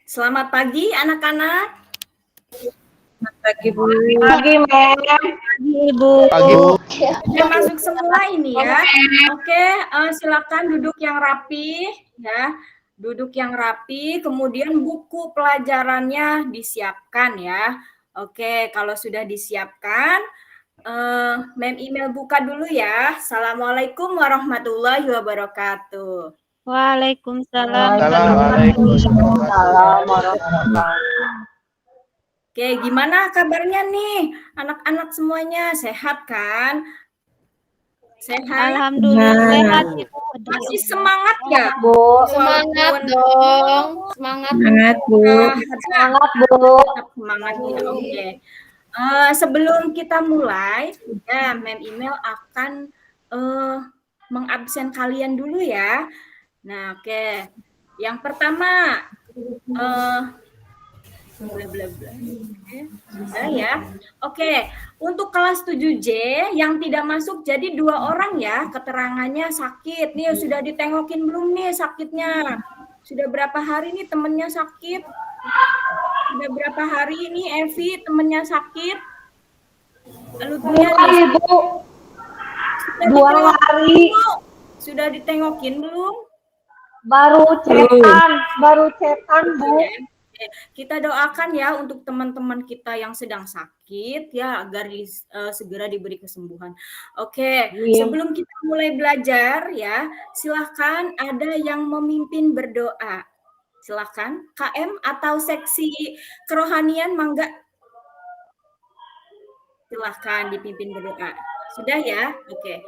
Selamat pagi anak-anak. Pagi, Bu. Pagi, Mem. Pagi, Ibu. Pagi, Bu. Sudah masuk semua ini ya. Oke, silakan duduk yang rapi ya. Duduk yang rapi, kemudian buku pelajarannya disiapkan ya. Oke, kalau sudah disiapkan, Mem email buka dulu ya. Assalamualaikum warahmatullahi wabarakatuh. Waalaikumsalam. Waalaikumsalam. Oke, gimana kabarnya nih anak-anak semuanya? Sehat kan? Sehat? Alhamdulillah sehat, Ibu. Masih semangat ya? Bu. Semangat dong, semangat. Semangat, Bu. Semangat, Bu. Tetap semangat ya, oke. Sebelum kita mulai, ya, Mem email akan mengabsen kalian dulu ya. Nah, oke. Yang pertama, bla bla bla. Oke, sudah ya. Oke, untuk kelas 7J yang tidak masuk jadi 2 orang ya, keterangannya sakit. Nih sudah ditengokin belum nih sakitnya? Sudah berapa hari nih temennya sakit? Sudah berapa hari ini Evi temennya sakit? Lutfian Ibu. 2 hari. Sudah ditengokin belum? Baru cetan, Bu. Kita doakan ya untuk teman-teman kita yang sedang sakit ya agar segera diberi kesembuhan. Oke, sebelum kita mulai belajar ya, silahkan ada yang memimpin berdoa. Silahkan KM atau seksi kerohanian mangga. Silahkan dipimpin berdoa. Sudah ya? Oke.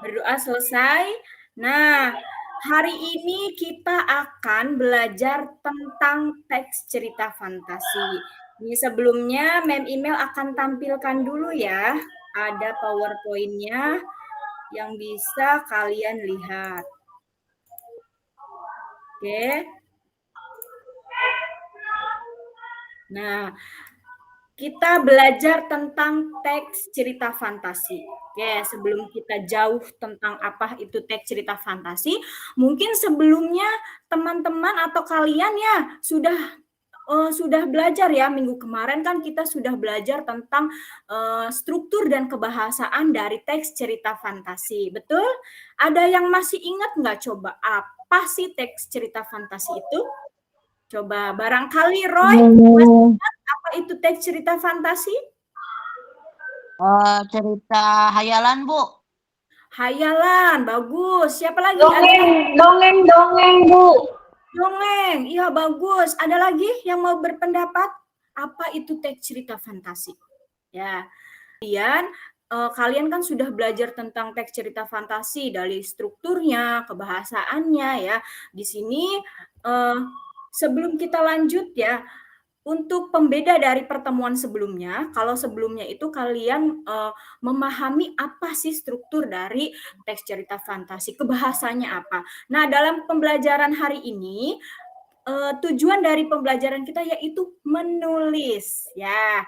Berdoa selesai. Nah, hari ini kita akan belajar tentang teks cerita fantasi. Ini sebelumnya Mem email akan tampilkan dulu ya. Ada PowerPoint-nya yang bisa kalian lihat. Oke. Nah, kita belajar tentang teks cerita fantasi. Oke, sebelum kita jauh tentang apa itu teks cerita fantasi, mungkin sebelumnya teman-teman atau kalian ya sudah belajar ya minggu kemarin kan kita sudah belajar tentang struktur dan kebahasaan dari teks cerita fantasi. Betul? Ada yang masih ingat nggak coba apa sih teks cerita fantasi itu? Coba barangkali Roy masih ingat apa itu teks cerita fantasi? Cerita hayalan, Bu. Hayalan, bagus. Siapa lagi? Dongeng, Bu. Dongeng, iya bagus. Ada lagi yang mau berpendapat? Apa itu teks cerita fantasi? Ya, kemudian kalian kan sudah belajar tentang teks cerita fantasi dari strukturnya, kebahasaannya ya. Di sini sebelum kita lanjut ya, untuk pembeda dari pertemuan sebelumnya, kalau sebelumnya itu kalian memahami apa sih struktur dari teks cerita fantasi, kebahasanya apa. Nah, dalam pembelajaran hari ini, tujuan dari pembelajaran kita yaitu menulis. Ya,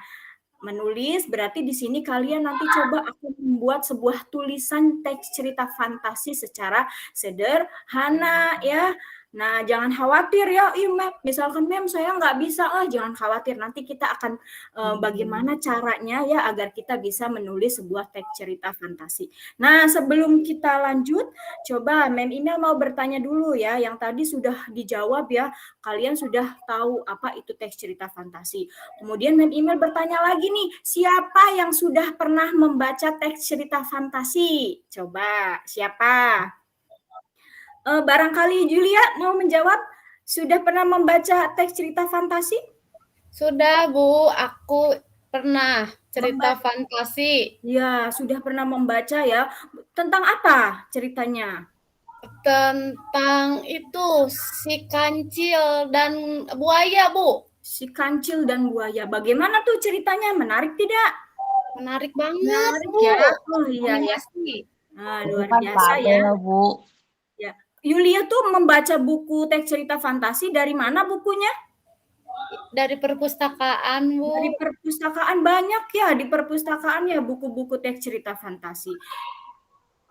menulis berarti di sini kalian nanti coba aku membuat sebuah tulisan teks cerita fantasi secara sederhana ya. Nah, jangan khawatir ya, misalkan Mem saya nggak bisa, jangan khawatir. Nanti kita akan bagaimana caranya ya agar kita bisa menulis sebuah teks cerita fantasi. Nah, sebelum kita lanjut, coba Mem email mau bertanya dulu ya. Yang tadi sudah dijawab ya, kalian sudah tahu apa itu teks cerita fantasi. Kemudian Mem email bertanya lagi nih, siapa yang sudah pernah membaca teks cerita fantasi? Coba, siapa? Barangkali Julia mau menjawab, sudah pernah membaca teks cerita fantasi? Sudah, Bu. Aku pernah cerita fantasi. Ya, sudah pernah membaca ya. Tentang apa ceritanya? Tentang itu, si kancil dan buaya, Bu. Si kancil dan buaya. Bagaimana tuh ceritanya? Menarik tidak? Menarik banget, Menarik Bu. ya. Oh iya ya. Nah, luar biasa ya. Bu. Ya. Yulia tuh membaca buku teks cerita fantasi dari mana bukunya? Dari perpustakaan, Bu. Dari perpustakaan banyak ya, di perpustakaan ya buku-buku teks cerita fantasi.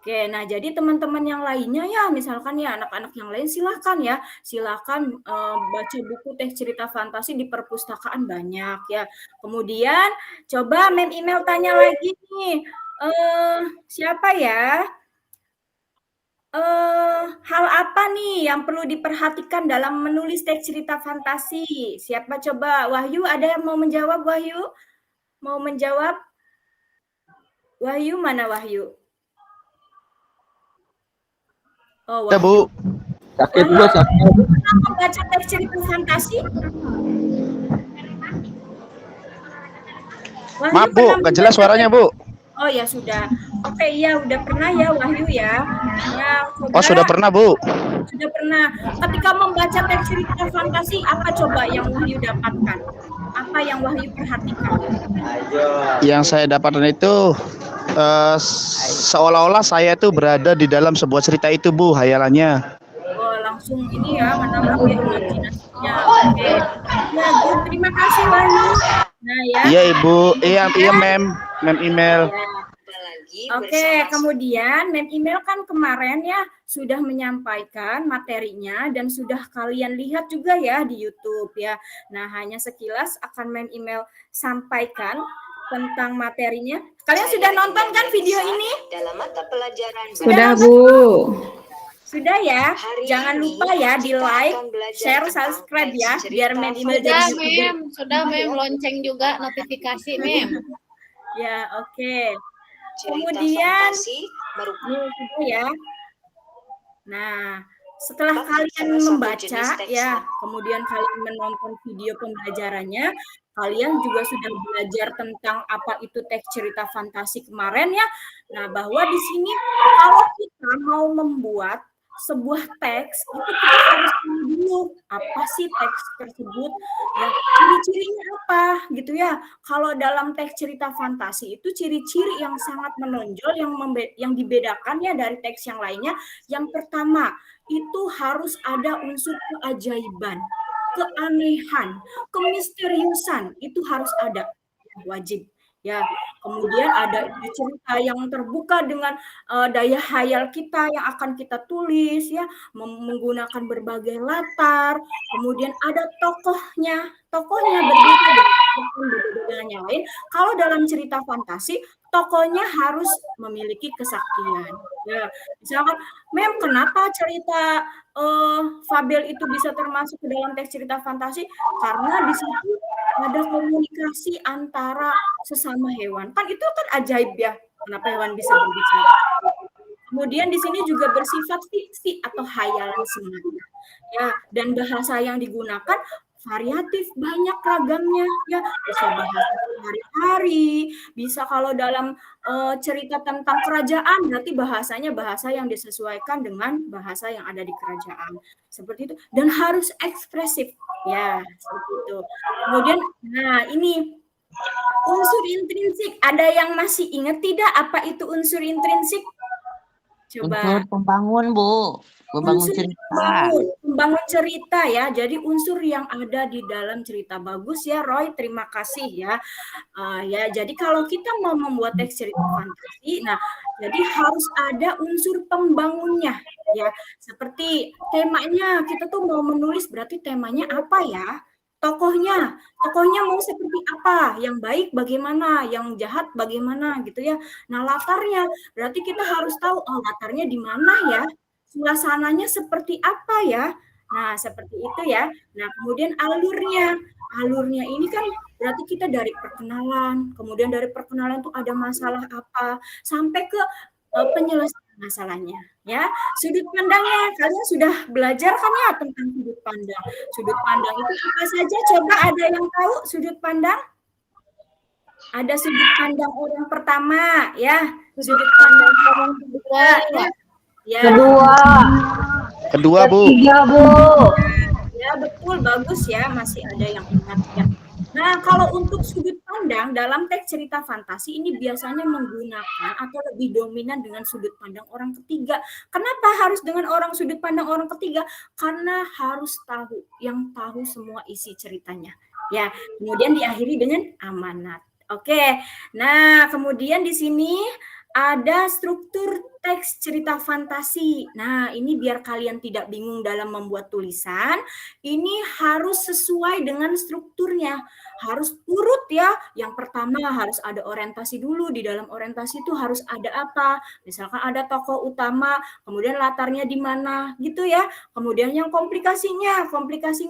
Oke, nah jadi teman-teman yang lainnya ya, misalkan ya anak-anak yang lain silakan baca buku teks cerita fantasi di perpustakaan banyak ya. Kemudian coba Mem email tanya lagi nih, siapa ya? Hal apa nih yang perlu diperhatikan dalam menulis teks cerita fantasi? Siapa coba? Wahyu, ada yang mau menjawab, Wahyu? Mau menjawab? Wahyu, mana Wahyu? Oh, Ya, Wahyu. Bu. Sakit, Bu, sakit. Pernah membaca teks cerita fantasi? Wahyu Maaf, Bu, pernah nggak jelas membaca suaranya, Bu. Oh ya sudah. Oke, iya udah pernah ya Wahyu ya. Ya, Oh, sudah pernah, Bu. Sudah pernah. Ketika membaca teks cerita fantasi, apa coba yang Wahyu dapatkan? Apa yang Wahyu perhatikan? Yang saya dapatkan itu seolah-olah saya itu berada di dalam sebuah cerita itu, Bu, hayalannya. Oh, langsung ini ya, menambah imajinasinya. Oke. Ya, good. Terima kasih Wahyu. Nah ya. Iya, Ibu. Iya, Mem email. Ya. Oke, kemudian Mem email kan kemarin ya sudah menyampaikan materinya dan sudah kalian lihat juga ya di YouTube ya. Nah, hanya sekilas akan Mem email sampaikan tentang materinya. Kalian sudah nonton kan video ini? Dalam mata pelajaran Sudah, Bu. Sudah ya? Jangan lupa ya di like, share, subscribe ya biar Mem email jadi Sudah, YouTuber. Sudah, Mem. Lonceng juga notifikasi, Mem. Ya, oke. cerita Kemudian fantasi ya. Nah, setelah Bagi kalian salah satu membaca jenis teks ya, kemudian kalian menonton video pembelajarannya, kalian juga sudah belajar tentang apa itu teks cerita fantasi kemarin ya. Nah, bahwa di sini kalau kita mau membuat sebuah teks itu kita harus tahu dulu apa sih teks tersebut ya, ciri-cirinya apa gitu ya. Kalau dalam teks cerita fantasi itu ciri-ciri yang sangat menonjol yang dibedakan ya dari teks yang lainnya. Yang pertama itu harus ada unsur keajaiban, keanehan, kemisteriusan, itu harus ada, wajib ya. Kemudian ada cerita yang terbuka dengan daya hayal kita yang akan kita tulis ya, menggunakan berbagai latar. Kemudian ada tokohnya berbeda dengan yang lain. Kalau dalam cerita fantasi tokohnya harus memiliki kesaktian ya. Misalkan Mem, kenapa cerita fabel itu bisa termasuk ke dalam teks cerita fantasi? Karena di situ ada komunikasi antara sesama hewan. Kan itu kan ajaib ya, kenapa hewan bisa berbicara. Kemudian di sini juga bersifat fiksi atau hayalan semata. Ya, dan bahasa yang digunakan variatif, banyak ragamnya ya, bisa bahasa sehari-hari, bisa kalau dalam cerita tentang kerajaan berarti bahasanya bahasa yang disesuaikan dengan bahasa yang ada di kerajaan. Seperti itu, dan harus ekspresif ya, seperti itu. Kemudian nah ini unsur intrinsik, ada yang masih ingat tidak apa itu unsur intrinsik? Coba. Unsur pembangun, Bu. Membangun cerita. Membangun cerita ya. Jadi unsur yang ada di dalam cerita. Bagus ya Roy, terima kasih ya. Ya, jadi kalau kita mau membuat teks cerita fantasi, nah jadi harus ada unsur pembangunnya ya. Seperti temanya, kita tuh mau menulis berarti temanya apa ya? Tokohnya mau seperti apa, yang baik bagaimana, yang jahat bagaimana gitu ya. Nah, latarnya berarti kita harus tahu latarnya di mana ya, suasananya seperti apa ya. Nah, seperti itu ya. Nah, kemudian alurnya ini kan berarti kita dari perkenalan, kemudian dari perkenalan tuh ada masalah apa sampai ke penyelesaian masalahnya ya. Sudut pandangnya kalian sudah belajar kan ya tentang sudut pandang. Sudut pandang itu apa saja? Coba ada yang tahu sudut pandang? Ada sudut pandang orang pertama ya, sudut pandang orang kedua ya. Kedua, Bu. Ketiga, Bu. Ya, betul, bagus ya, masih ada yang ingat ya. Nah, kalau untuk sudut pandang dalam teks cerita fantasi ini biasanya menggunakan atau lebih dominan dengan sudut pandang orang ketiga. Kenapa harus dengan sudut pandang orang ketiga? Karena harus yang tahu semua isi ceritanya. Ya, kemudian diakhiri dengan amanat. Oke. Nah, kemudian di sini ada struktur teks cerita fantasi. Nah, ini biar kalian tidak bingung dalam membuat tulisan, ini harus sesuai dengan strukturnya. Harus urut ya. Yang pertama harus ada orientasi dulu. Di dalam orientasi itu harus ada apa? Misalkan ada tokoh utama, kemudian latarnya di mana, gitu ya. Kemudian yang komplikasinya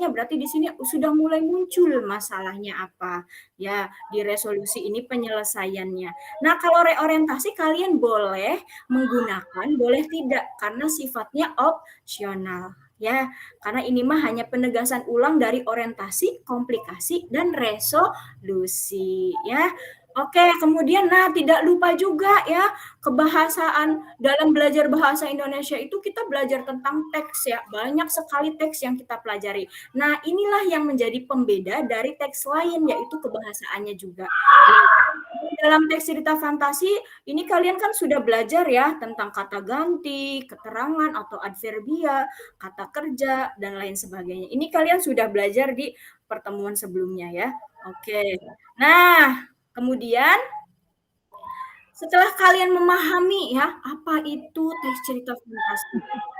berarti di sini sudah mulai muncul masalahnya apa. Ya, di resolusi ini penyelesaiannya. Nah, kalau reorientasi kalian boleh menggunakan, boleh tidak, karena sifatnya opsional. Ya, karena ini mah hanya penegasan ulang dari orientasi, komplikasi, dan resolusi. Ya, oke. Kemudian, nah tidak lupa juga ya kebahasaan dalam belajar bahasa Indonesia itu kita belajar tentang teks ya, banyak sekali teks yang kita pelajari. Nah, inilah yang menjadi pembeda dari teks lain yaitu kebahasaannya juga. Dalam teks cerita fantasi ini kalian kan sudah belajar ya tentang kata ganti, keterangan atau adverbia, kata kerja dan lain sebagainya. Ini kalian sudah belajar di pertemuan sebelumnya ya. Oke. Nah, kemudian setelah kalian memahami ya apa itu teks cerita fantasi.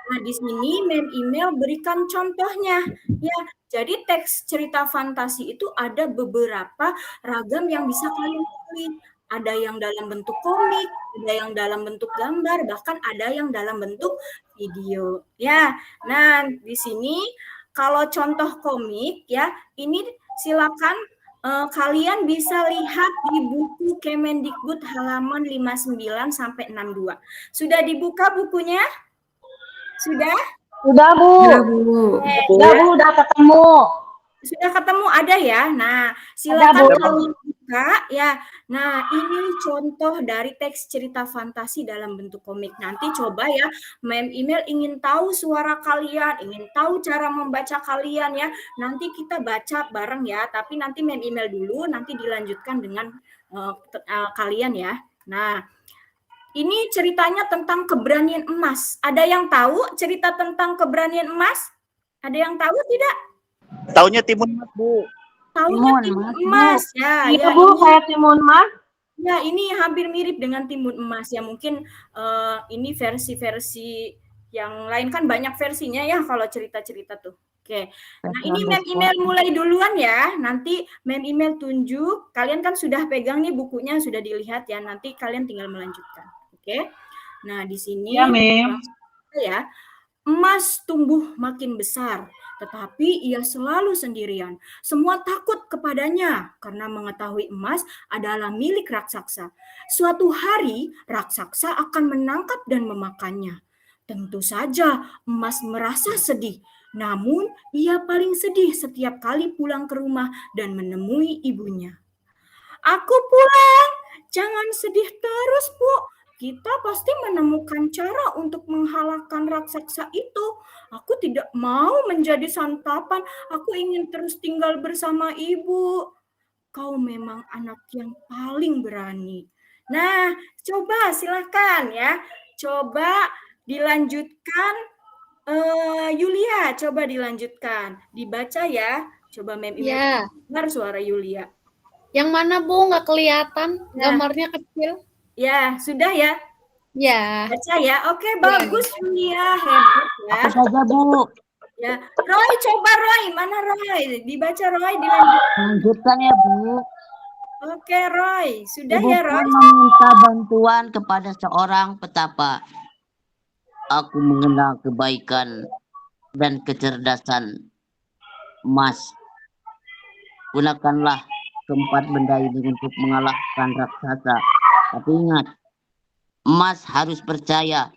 Nah, di sini email berikan contohnya ya. Jadi teks cerita fantasi itu ada beberapa ragam yang bisa kalian pilih. Ada yang dalam bentuk komik, ada yang dalam bentuk gambar, bahkan ada yang dalam bentuk video. Ya. Nah, di sini kalau contoh komik ya, ini silakan kalian bisa lihat di buku Kemendikbud halaman 59 sampai 62. Sudah dibuka bukunya? Sudah? Sudah, Bu. Sudah, Bu, udah ketemu. Sudah ketemu ada ya. Nah, silakan kalian buka ya. Nah, ini contoh dari teks cerita fantasi dalam bentuk komik. Nanti coba ya, email ingin tahu suara kalian, ingin tahu cara membaca kalian ya. Nanti kita baca bareng ya, tapi nanti email dulu, nanti dilanjutkan dengan kalian ya. Nah, ini ceritanya tentang keberanian emas. Ada yang tahu cerita tentang keberanian emas? Ada yang tahu tidak? Taunya Timun Mas, Bu. Taunya timun emas ya. Iya, Ya, Bu, ini, kayak timun mas. ya, ini hampir mirip dengan timun emas ya. Mungkin ini versi-versi yang lain kan banyak versinya ya kalau cerita-cerita tuh. Oke. Nah, ini email mulai duluan ya. Nanti email tunjuk. Kalian kan sudah pegang nih bukunya, sudah dilihat ya. Nanti kalian tinggal melanjutkan. Oke. Nah, di sini Ya, Mem. ya. Emas tumbuh makin besar, tetapi ia selalu sendirian. Semua takut kepadanya karena mengetahui emas adalah milik raksasa. Suatu hari, raksasa akan menangkap dan memakannya. Tentu saja emas merasa sedih, namun ia paling sedih setiap kali pulang ke rumah dan menemui ibunya. Aku pulang, jangan sedih terus, Bu. Kita pasti menemukan cara untuk mengalahkan raksasa itu. Aku tidak mau menjadi santapan. Aku ingin terus tinggal bersama ibu. Kau memang anak yang paling berani. Nah, coba silakan ya. Coba dilanjutkan. Yulia, coba dilanjutkan. Dibaca ya. Coba Mem Ya. dengar suara Yulia. Yang mana, Bu? Nggak kelihatan. Ya. Gambarnya kecil. Ya, sudah ya. Ya. Baca ya. Oke, bagus Yulia, hebat ya. Apa saja, Bu? Ya, Roy, coba Roy, mana Roy? Dibaca Roy, dilanjutkan. Lanjutkan ya, Bu. Oke, Roy, sudah Ibu ya Roy. meminta bantuan kepada seorang petapa. Aku mengenal kebaikan dan kecerdasan emas. Gunakanlah keempat benda ini untuk mengalahkan raksasa. Tapi ingat, emas harus percaya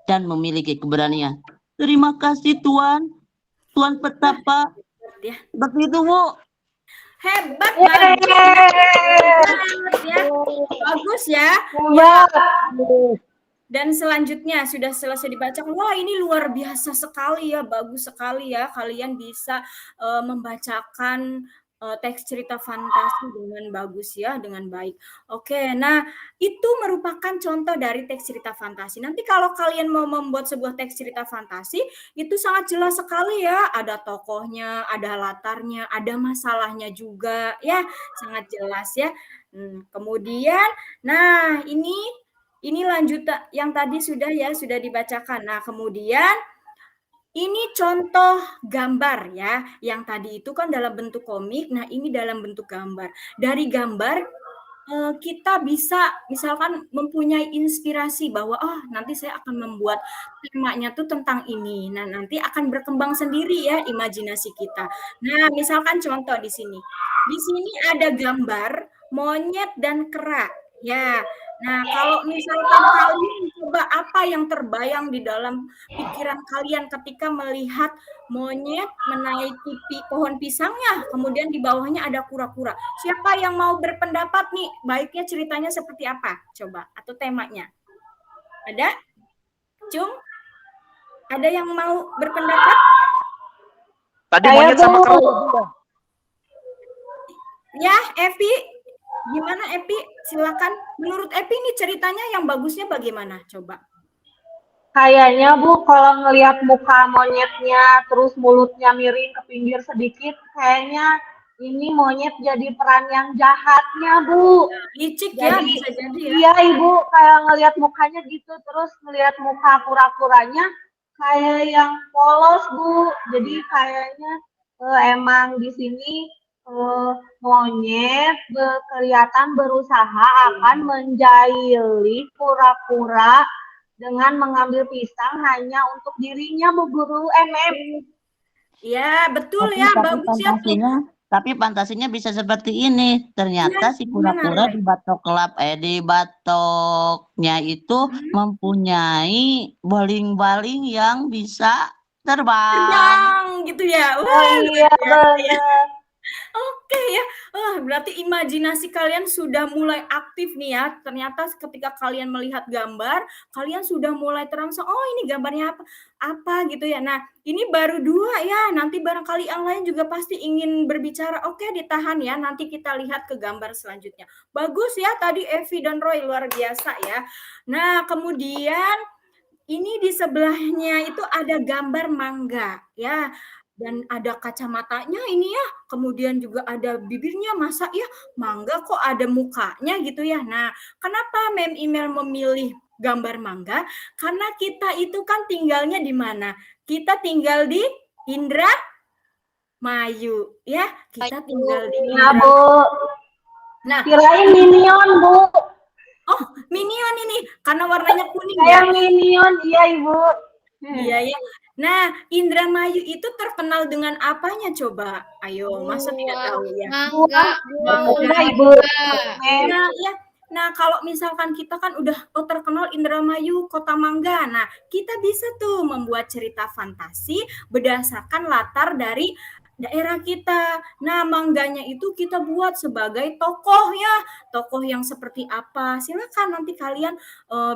dan memiliki keberanian. Terima kasih Tuan. Tuan petapa. Ya. Seperti itu, Bu. Hebat banget ya. Bagus ya. Hebat. Dan selanjutnya sudah selesai dibaca. Wah, ini luar biasa sekali ya, bagus sekali ya. Kalian bisa membacakan teks cerita fantasi dengan bagus ya, dengan baik. Oke, nah itu merupakan contoh dari teks cerita fantasi. Nanti kalau kalian mau membuat sebuah teks cerita fantasi, itu sangat jelas sekali ya. Ada tokohnya, ada latarnya, ada masalahnya juga ya, sangat jelas ya. Kemudian, nah ini ini lanjutan yang tadi sudah dibacakan. Nah, kemudian ini contoh gambar ya. Yang tadi itu kan dalam bentuk komik, nah ini dalam bentuk gambar. Dari gambar kita bisa misalkan mempunyai inspirasi bahwa nanti saya akan membuat temanya tuh tentang ini. Nah, nanti akan berkembang sendiri ya imajinasi kita. Nah, misalkan contoh di sini. Di sini ada gambar monyet dan kera. Ya. Nah, kalau misalkan kalian coba apa yang terbayang di dalam pikiran kalian ketika melihat monyet menaiki pohon pisangnya, kemudian di bawahnya ada kura-kura. Siapa yang mau berpendapat nih, baiknya ceritanya seperti apa? Coba, atau temanya. Ada? Cung? Ada yang mau berpendapat? Tadi monyet sama kera. Ya, Evi. Gimana Evi? Silakan. Menurut Evi ini ceritanya yang bagusnya bagaimana? Coba. Kayaknya Bu, kalau ngelihat muka monyetnya, terus mulutnya miring ke pinggir sedikit, kayaknya ini monyet jadi peran yang jahatnya, Bu. Licik ya, bisa jadi ya. Iya, Ibu, kayak ngelihat mukanya gitu, terus ngelihat muka kura-kuranya kayak yang polos, Bu. Jadi kayaknya emang di sini monyet kelihatan berusaha akan menjahili kura-kura dengan mengambil pisang hanya untuk dirinya, Bu Guru. Ya, betul ya, bagus ya. Tapi fantasinya bisa seperti ini. Ternyata si kura-kura di batoknya itu mempunyai baling-baling yang bisa terbang. Gitu ya. Oh iya, benar. Oke ya, berarti imajinasi kalian sudah mulai aktif nih ya. Ternyata ketika kalian melihat gambar, kalian sudah mulai terangsang, oh ini gambarnya apa gitu ya. Nah, ini baru 2 ya, nanti barangkali yang lain juga pasti ingin berbicara. Oke, ditahan ya, nanti kita lihat ke gambar selanjutnya. Bagus ya, tadi Evi dan Roy, luar biasa ya. Nah, kemudian ini di sebelahnya itu ada gambar mangga ya. Dan ada kacamatanya ini ya, kemudian juga ada bibirnya, masa ya mangga kok ada mukanya gitu ya. Nah, kenapa Mem Email memilih gambar mangga? Karena kita itu kan tinggalnya di mana? Kita tinggal di Indramayu ya, kita tinggal di Indramayu. Ya, Bu. Nah, kirain Minion, Bu. Oh, Minion ini karena warnanya kuning ya. Minion, iya Ibu. Iya ya. Nah, Indramayu itu terkenal dengan apanya coba? Ayo, masa tidak tahu ya? Mangga, Ibu. Nah, ya. Nah, kalau misalkan kita kan udah terkenal Indramayu, kota mangga. Nah, kita bisa tuh membuat cerita fantasi berdasarkan latar dari daerah kita. Nah, mangganya itu kita buat sebagai tokoh ya. Tokoh yang seperti apa? Silakan nanti kalian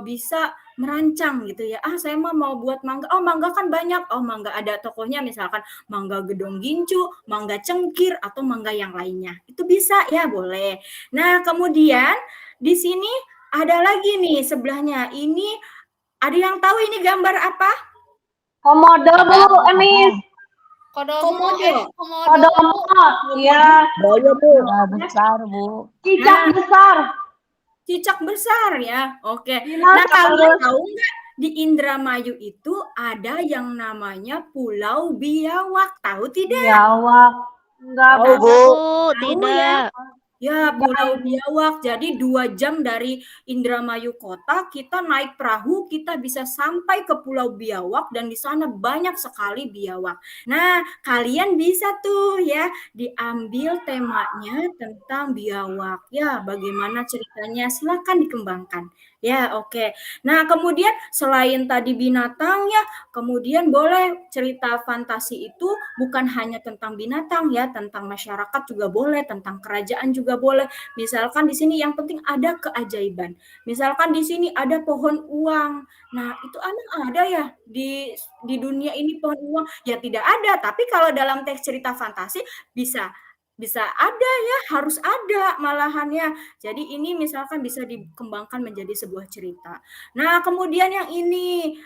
bisa merancang gitu ya. Saya mau buat mangga. Oh, mangga kan banyak. Oh, mangga ada tokohnya misalkan mangga gedong gincu, mangga cengkir atau mangga yang lainnya. Itu bisa ya, boleh. Nah, kemudian di sini ada lagi nih sebelahnya. Ini ada yang tahu ini gambar apa? Komodo, Bu, Emis. Kodomo. Iya. Besar, Bu. Cicak besar. Cicak besar ya. Oke. Nah, kalian tahu nggak di Indramayu itu ada yang namanya Pulau Biawak? Tahu tidak? Biawak. Enggak, Tahu, Bu. Tidak. Ya, Pulau Biawak. Jadi 2 jam dari Indramayu kota, kita naik perahu, kita bisa sampai ke Pulau Biawak dan di sana banyak sekali biawak. Nah, kalian bisa tuh ya diambil temanya tentang biawak. Ya, bagaimana ceritanya? Silakan dikembangkan. Ya, oke. Nah, kemudian selain tadi binatang ya, kemudian boleh cerita fantasi itu bukan hanya tentang binatang ya, tentang masyarakat juga boleh, tentang kerajaan juga boleh. Misalkan di sini yang penting ada keajaiban. Misalkan di sini ada pohon uang. Nah, itu ada ya di dunia ini pohon uang? Ya tidak ada, tapi kalau dalam teks cerita fantasi bisa ada ya, harus ada malahannya. Jadi ini misalkan bisa dikembangkan menjadi sebuah cerita. Nah, kemudian yang ini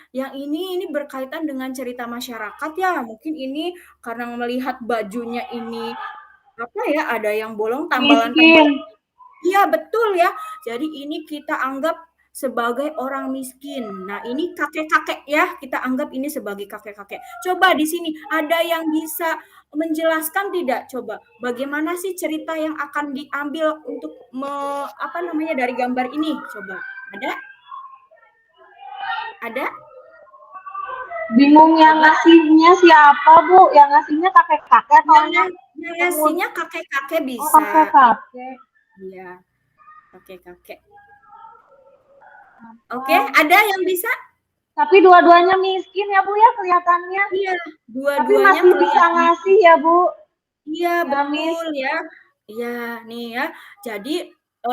berkaitan dengan cerita masyarakat ya. Mungkin ini karena melihat bajunya ini apa ya, ada yang bolong tambalan. Iya, betul ya. Jadi ini kita anggap sebagai orang miskin. Nah, ini kakek-kakek ya, kita anggap ini sebagai kakek-kakek. Coba di sini ada yang bisa menjelaskan tidak? Coba bagaimana sih cerita yang akan diambil untuk dari gambar ini? Coba ada? Ada? Bingung yang ngasihnya siapa, Bu? Yang ngasihnya kakek-kakek atau Yang ngasihnya kakek-kakek Oh, bisa. kakek-kakek. Iya, kakek-kakek. Oke, ada yang bisa? Tapi dua-duanya miskin ya, Bu ya, kelihatannya. Iya, Tapi dua-duanya masih bisa kelihatan. ngasih ya, Bu. Iya, Ya, Miss. betul ya. Iya, nih ya. Jadi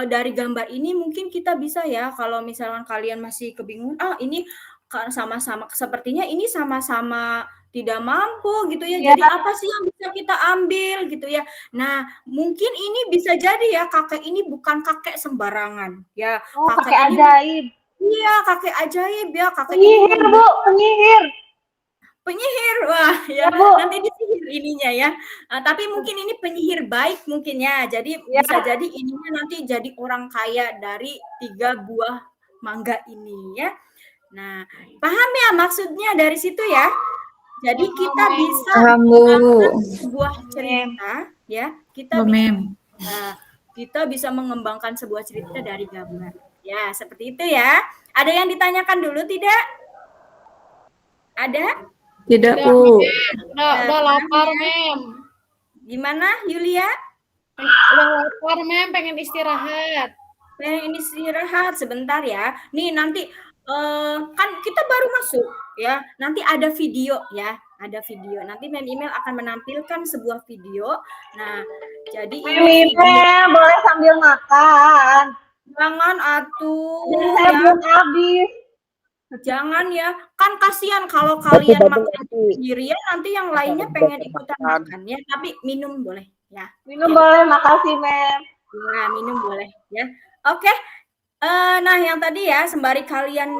dari gambar ini mungkin kita bisa ya, kalau misalkan kalian masih kebingungan, ini sama-sama sepertinya ini sama-sama tidak mampu gitu ya. Iya. Jadi apa sih yang bisa kita ambil gitu ya. Nah, mungkin ini bisa jadi ya kakek ini bukan kakek sembarangan ya. Oh, kakek ini ajaib. iya, kakek ajaib ya, kakek Penyihir, ini Bu, penyihir. penyihir. Wah, ya, Ya, Bu. nanti disihir ininya ya. Tapi mungkin ini penyihir baik mungkin ya. Jadi Ya. bisa jadi ininya nanti jadi orang kaya dari 3 buah mangga ini ya. Nah, paham ya maksudnya dari situ ya? Jadi kita bisa Paham, Bu. mengembangkan sebuah cerita ya. Kita bisa mengembangkan sebuah cerita dari gambar. Ya, seperti itu ya. Ada yang ditanyakan dulu tidak? Ada? Tidak, Bu. Udah lapar, Mem. Gimana, Yulia? Udah lapar, Mem. Pengen istirahat. Pengen istirahat sebentar ya. Nih nanti kan kita baru masuk ya. Nanti ada video ya. Ada video. Nanti Mem Email akan menampilkan sebuah video. Nah, jadi ini Mem, boleh sambil makan. Jangan atuh. Jadi saya belum habis. Jangan ya. Kan kasihan kalau kalian makan sendirian nanti yang lainnya pengen ikutan makan ya. Tapi minum boleh ya. Minum boleh, makasih, Mem. Nah, minum boleh ya. Oke. Nah, yang tadi ya sembari kalian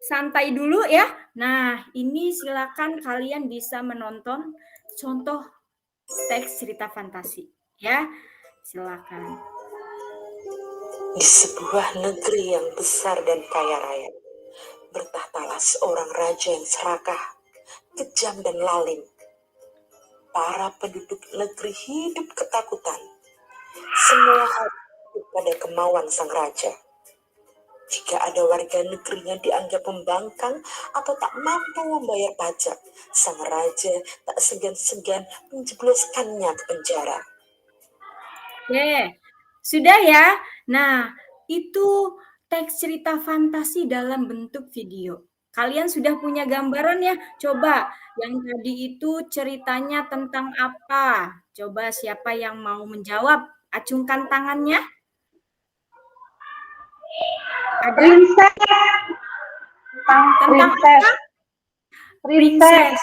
santai dulu ya. Nah, ini silakan kalian bisa menonton contoh teks cerita fantasi ya. Silakan. Di sebuah negeri yang besar dan kaya raya, bertahtalah seorang raja yang serakah, kejam dan lalim. Para penduduk negeri hidup ketakutan. Semua hal pada kemauan sang raja. Jika ada warga negerinya dianggap pembangkang atau tak mampu membayar pajak, sang raja tak segan-segan menjebloskannya ke penjara. Oke, sudah ya. Nah, itu teks cerita fantasi dalam bentuk video. Kalian sudah punya gambaran ya? Coba, yang tadi itu ceritanya tentang apa? Coba siapa yang mau menjawab? Acungkan tangannya. Ada? Princess. Tentang Princess. apa? Princess.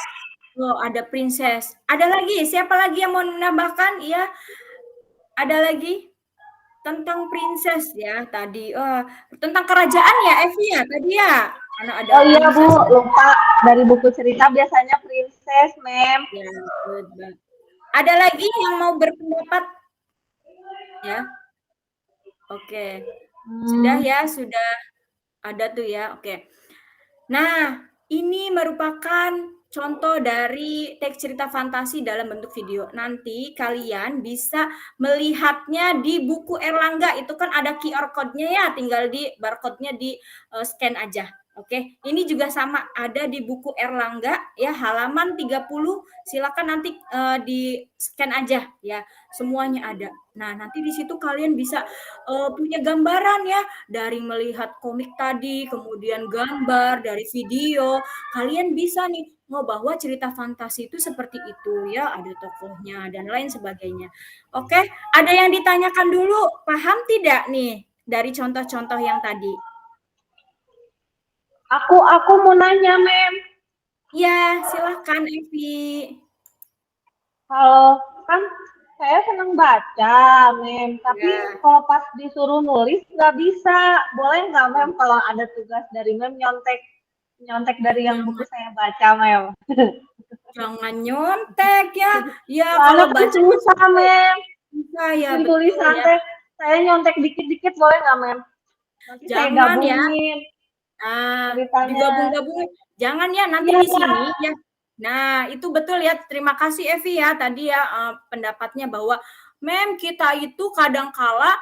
Oh, ada princess. Ada lagi? Siapa lagi yang mau menambahkan? Iya. Ada lagi? Tentang princess ya tadi. Tentang kerajaan ya, Evi ya tadi ya. Karena ada Oh iya, Bu, princess. lupa. Dari buku cerita biasanya princess, Mem. Ya, betul. Ada lagi yang mau berpendapat? Ya. Oke. Sudah ya, sudah ada tuh ya. Oke. Nah, ini merupakan contoh dari teks cerita fantasi dalam bentuk video. Nanti kalian bisa melihatnya di buku Erlangga. Itu kan ada QR code-nya ya, tinggal di barcode-nya di scan aja. Oke, ini juga sama ada di buku Erlangga ya, halaman 30. Silakan nanti di scan aja ya, semuanya ada. Nah, nanti di situ kalian bisa punya gambaran ya dari melihat komik tadi, kemudian gambar dari video. Kalian bisa nih bahwa cerita fantasi itu seperti itu ya, ada tokohnya dan lain sebagainya. Oke, ada yang ditanyakan dulu, paham tidak nih dari contoh-contoh yang tadi? Aku mau nanya, Mem. Ya, silahkan Evi. Kalau kan saya senang baca, Mem. Tapi kalau pas disuruh nulis nggak bisa. Boleh nggak, Mem? Kalau ada tugas dari Mem nyontek dari yang buku saya baca, Mem. Jangan nyontek ya. Ya Kalau kalau baca susah, Mem. bisa ya. Tulisan teh saya nyontek dikit-dikit boleh nggak, Mem? Nanti saya Jangan ya. gabungin ceritanya. Digabung-gabung. Jangan ya nanti Iya, di sini ya. Nah, itu betul ya. Terima kasih Evi ya tadi ya pendapatnya bahwa Mem kita itu kadangkala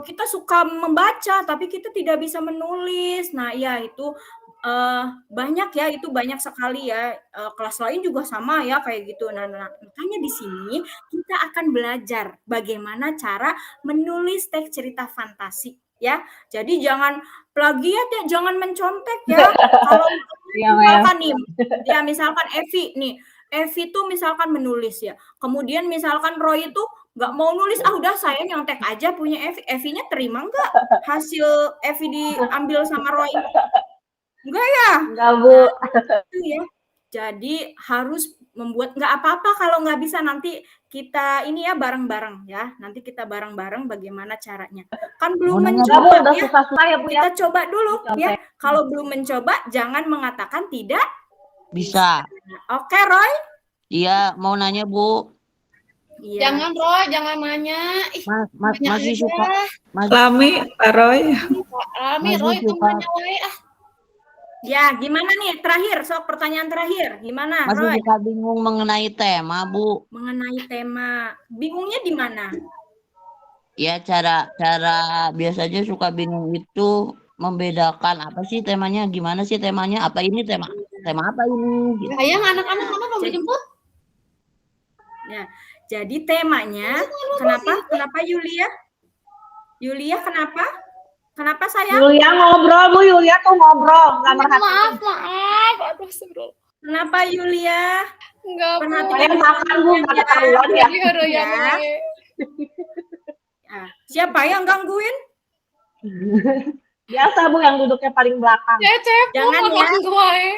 kita suka membaca tapi kita tidak bisa menulis. Nah, ya itu banyak ya, itu banyak sekali ya. Kelas lain juga sama ya kayak gitu. Nah, makanya di sini kita akan belajar bagaimana cara menulis teks cerita fantasi ya. Jadi jangan plagiat ya, jangan mencontek ya. Kalau misalkan nih, ya misalkan Evi nih, Evi tuh misalkan menulis ya. Kemudian misalkan Roy itu nggak mau nulis, udah saya nyontek aja punya Evi. Evinya terima nggak hasil Evi diambil sama Roy? Enggak ya? Enggak, Bu. Itu ya. Jadi harus membuat nggak apa-apa kalau nggak bisa nanti kita ini ya bareng-bareng ya. Nanti kita bareng-bareng bagaimana caranya. Kan belum mencoba udah ya. susah-susah ya, Bu ya. Kita coba dulu ya. Kalau belum mencoba jangan mengatakan tidak Bisa. Oke, Roy? Iya, mau nanya, Bu. Iya. Jangan Roy, jangan nanya. Ih, Masih suka. Lami, Pak Roy. Rame Roy itu nanya wae ah. Ya, gimana nih? Terakhir, sok pertanyaan terakhir. Gimana, Masih Roy? suka bingung mengenai tema, Bu. Mengenai tema. Bingungnya di mana? Ya, cara biasanya suka bingung itu membedakan apa sih temanya, gimana sih temanya, apa ini tema apa ini? Gitu. Sayang anak-anak mana mau dijemput? Ya, jadi temanya kenapa Yulia? Yulia kenapa? Kenapa saya? Yulia ngobrol, Bu. Yulia tuh ngobrol, nggak merhatiin. Maaf. Aduh, sebelum. Kenapa Yulia? Enggak, Bu. Saya makan, Bu, nggak ketahuan ya. Jadi ada yang Ya. wae. Siapa yang gangguin? Biasa, Bu, yang duduknya paling belakang. Cecep, Jangan Bu, ya. makan wae.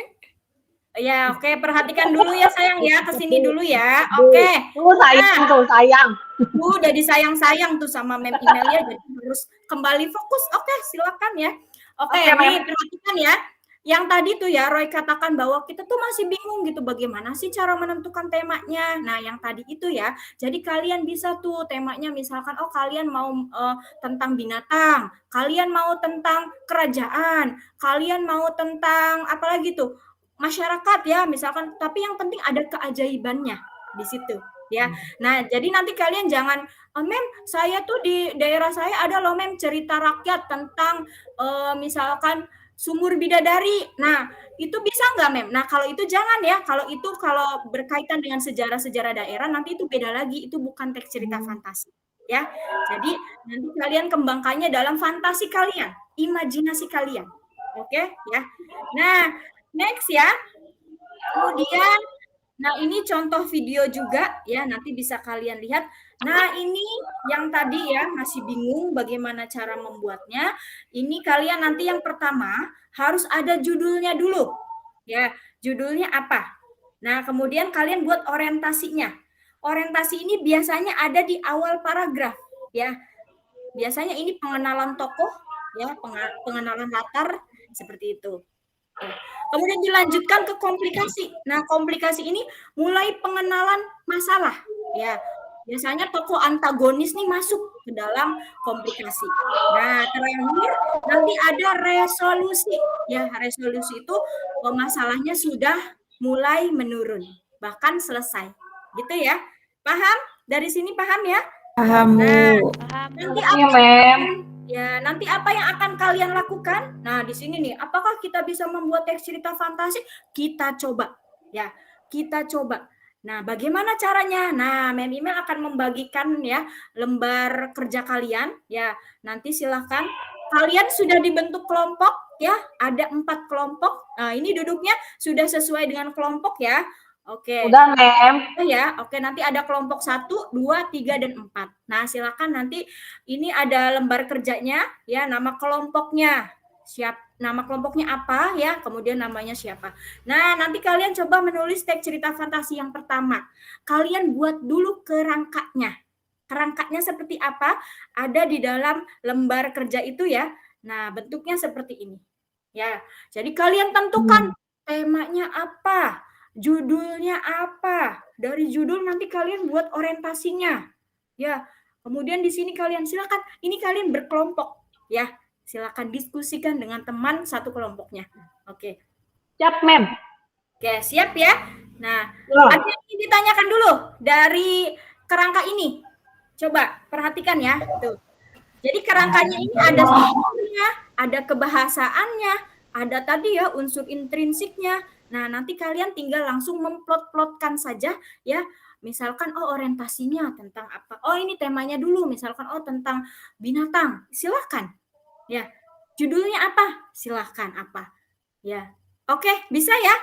Ya, oke, perhatikan dulu ya sayang ya, kesini dulu ya. Oke. Tuh, sayang, tuh, sayang. Udah disayang-sayang tuh sama mem emailnya, jadi harus kembali fokus. Oke, silakan ya. Oke, Oke, nih Mem. perhatikan ya. Yang tadi tuh ya Roy katakan bahwa kita tuh masih bingung gitu bagaimana sih cara menentukan temanya. Nah, yang tadi itu ya. Jadi kalian bisa tuh temanya misalkan kalian mau tentang binatang, kalian mau tentang kerajaan, kalian mau tentang apa lagi tuh? Masyarakat ya, misalkan, tapi yang penting ada keajaibannya di situ ya. Nah, jadi nanti kalian jangan Mem, saya tuh di daerah saya ada loh Mem cerita rakyat tentang misalkan Sumur Bidadari. Nah, itu bisa nggak Mem? Nah, kalau itu jangan ya. Kalau berkaitan dengan sejarah-sejarah daerah nanti itu beda lagi. Itu bukan teks cerita fantasi ya. Jadi nanti kalian kembangkannya dalam fantasi kalian, imajinasi kalian. Oke ya. Nah, next ya. Kemudian nah ini contoh video juga ya, nanti bisa kalian lihat. Nah, ini yang tadi ya masih bingung bagaimana cara membuatnya. Ini kalian nanti yang pertama harus ada judulnya dulu. Ya, judulnya apa? Nah, kemudian kalian buat orientasinya. Orientasi ini biasanya ada di awal paragraf ya. Biasanya ini pengenalan tokoh ya, pengenalan latar seperti itu. Kemudian dilanjutkan ke komplikasi. Nah, komplikasi ini mulai pengenalan masalah ya. Biasanya tokoh antagonis nih masuk ke dalam komplikasi. Nah, terakhir nanti ada resolusi. Ya, resolusi itu masalahnya sudah mulai menurun, bahkan selesai. Gitu ya. Paham? Dari sini paham ya? Paham, Bu. Nah, nanti Iya, Mem. Ya, nanti apa yang akan kalian lakukan? Nah, di sini nih, apakah kita bisa membuat teks cerita fantasi? Kita coba. Ya, kita coba. Nah, bagaimana caranya? Nah, Mem Email akan membagikan ya lembar kerja kalian. Ya, nanti silahkan. Kalian sudah dibentuk kelompok ya, ada 4 kelompok. Nah, ini duduknya sudah sesuai dengan kelompok ya. Oke. Udah, Mem. Ya, oke, nanti ada kelompok 1, 2, 3, dan 4. Nah, silakan nanti ini ada lembar kerjanya ya, nama kelompoknya. Nama kelompoknya apa ya, kemudian namanya siapa. Nah, nanti kalian coba menulis teks cerita fantasi yang pertama. Kalian buat dulu kerangkanya. Kerangkanya seperti apa? Ada di dalam lembar kerja itu ya. Nah, bentuknya seperti ini. Ya. Jadi kalian tentukan temanya apa? Judulnya apa? Dari judul nanti kalian buat orientasinya. Ya. Kemudian di sini kalian silakan, ini kalian berkelompok ya. Silakan diskusikan dengan teman satu kelompoknya. Oke. Siap, Mem. Oke, siap ya. Nah, Belum. ada yang ingin ditanyakan dulu dari kerangka ini. Coba perhatikan ya. Tuh. Jadi kerangkanya ini ada strukturnya, ada kebahasaannya, ada tadi ya unsur intrinsiknya. Nah, nanti kalian tinggal langsung memplot-plotkan saja ya. Misalkan oh orientasinya tentang apa? Oh ini temanya dulu misalkan oh tentang binatang. Silakan. Ya. Judulnya apa? Silakan apa? Ya. Oke, bisa ya?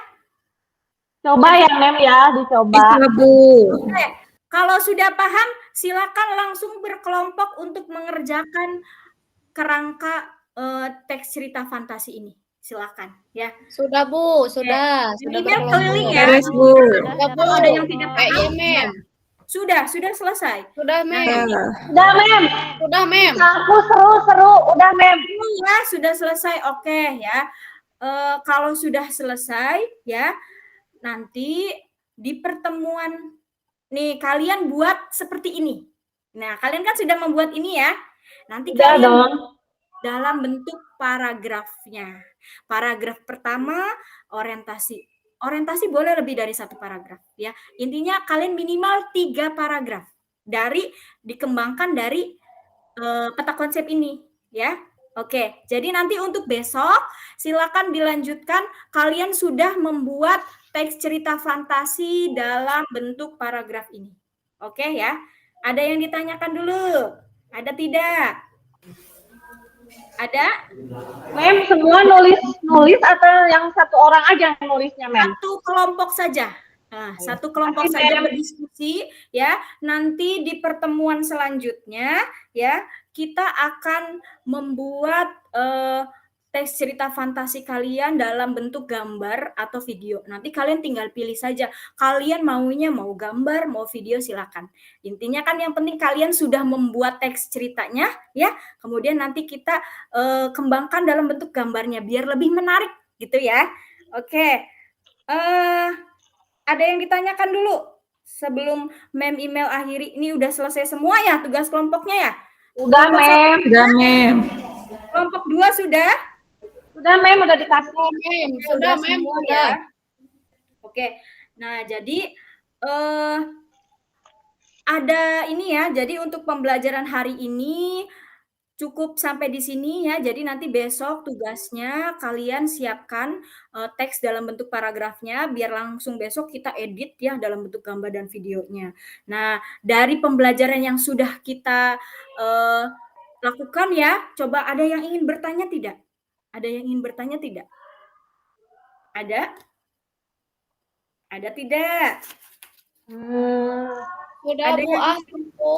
Coba ya, Mem ya, dicoba. Bisa, Bu. Oke. Kalau sudah paham, silakan langsung berkelompok untuk mengerjakan kerangka teks cerita fantasi ini. Silakan ya. Sudah, Bu. Sudah. Sudah Ini berkelompok. keliling ya. Beres, Bu. Sudah, Bu. Kalau ada yang tidak paham, Iya, Mem. sudah selesai. Sudah, Mem. Ya. Udah, Mem. Sudah, Mem. Aku seru-seru. Udah, Mem. Ya, sudah selesai. Oke ya. Kalau sudah selesai ya, nanti di pertemuan nih kalian buat seperti ini. Nah, kalian kan sudah membuat ini ya. Nanti Udah kalian dong. dalam bentuk paragrafnya. Paragraf pertama orientasi. Orientasi boleh lebih dari satu paragraf ya. Intinya kalian minimal 3 paragraf dikembangkan dari peta konsep ini ya. Oke, jadi nanti untuk besok silakan dilanjutkan. Kalian sudah membuat teks cerita fantasi dalam bentuk paragraf ini. Oke ya. Ada yang ditanyakan dulu? Ada tidak? Ada? Mem, semua nulis atau yang satu orang aja yang nulisnya, Mem? Satu kelompok saja. Nah, satu kelompok Oke, saja Mem. berdiskusi ya. Nanti di pertemuan selanjutnya ya, kita akan membuat teks cerita fantasi kalian dalam bentuk gambar atau video. Nanti kalian tinggal pilih saja. Kalian maunya mau gambar, mau video silakan. Intinya kan yang penting kalian sudah membuat teks ceritanya ya. Kemudian nanti kita kembangkan dalam bentuk gambarnya biar lebih menarik gitu ya. Oke. Ada yang ditanyakan dulu sebelum Mem email akhiri. Ini udah selesai semua ya tugas kelompoknya ya? Udah, Mem. Udah, Mem. Kelompok 2 sudah? Udah, Mem, udah dikasih. Mem. Sudah, Mem. semua Sudah. ya. Oke. Nah, jadi ada ini ya. Jadi untuk pembelajaran hari ini cukup sampai di sini ya. Jadi nanti besok tugasnya kalian siapkan teks dalam bentuk paragrafnya biar langsung besok kita edit ya dalam bentuk gambar dan videonya. Nah, dari pembelajaran yang sudah kita lakukan ya, coba ada yang ingin bertanya tidak? Ada yang ingin bertanya tidak? Ada? Ada tidak? Sudah, Ada Bu. yang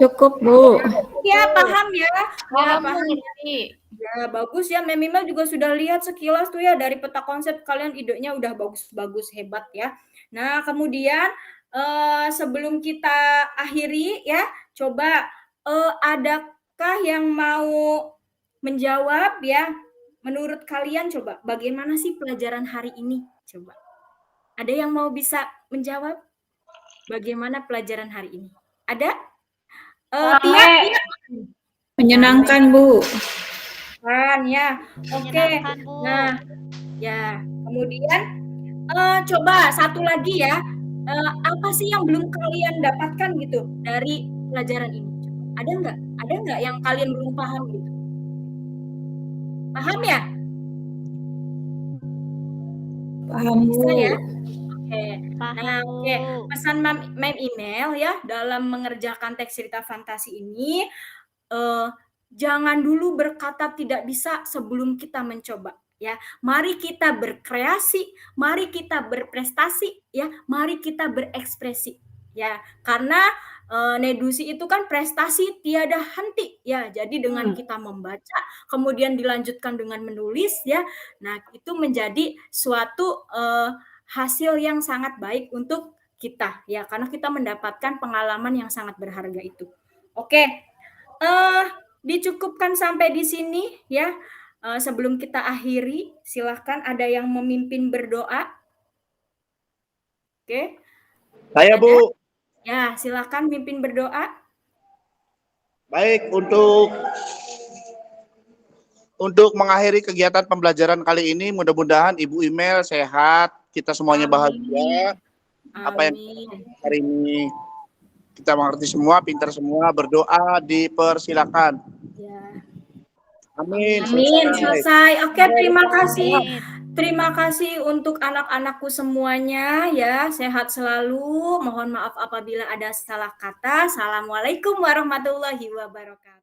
Cukup, Bu. ya paham ya? Paham, Ya, Bu. Ngerti. Ya, bagus ya. Memima juga sudah lihat sekilas tuh ya dari peta konsep kalian idenya udah bagus-bagus hebat ya. Nah, kemudian sebelum kita akhiri ya, coba adakah yang mau menjawab ya? Menurut kalian coba bagaimana sih pelajaran hari ini? Coba. Ada yang mau bisa menjawab? Bagaimana pelajaran hari ini? Ada? Tia? Menyenangkan, Bu. Kan ya. Oke. Nah, ya. Kemudian coba satu lagi ya. Apa sih yang belum kalian dapatkan gitu dari pelajaran ini? Ada nggak? Ada nggak yang kalian belum paham gitu? Paham ya? Paham, Bu. Bisa ya? Oke. Nah, oke. Pesan Mem email ya dalam mengerjakan teks cerita fantasi ini jangan dulu berkata tidak bisa sebelum kita mencoba ya. Mari kita berkreasi, mari kita berprestasi ya, mari kita berekspresi ya. Karena Nedusi itu kan prestasi tiada henti ya. Jadi dengan kita membaca, kemudian dilanjutkan dengan menulis ya. Nah, itu menjadi suatu hasil yang sangat baik untuk kita ya, karena kita mendapatkan pengalaman yang sangat berharga itu. Oke. Dicukupkan sampai di sini ya. Sebelum kita akhiri, silahkan ada yang memimpin berdoa. Oke. Saya, Bu. Ya, silahkan mimpin berdoa. Baik, untuk mengakhiri kegiatan pembelajaran kali ini, mudah-mudahan Ibu Imel sehat, kita semuanya bahagia. Apa yang hari ini kita mengerti semua, pintar semua, berdoa dipersilakan. Ya. Amin. Amin, selesai. Oke, terima kasih. Amin. Terima kasih untuk anak-anakku semuanya ya, sehat selalu. Mohon maaf apabila ada salah kata. Assalamualaikum warahmatullahi wabarakatuh.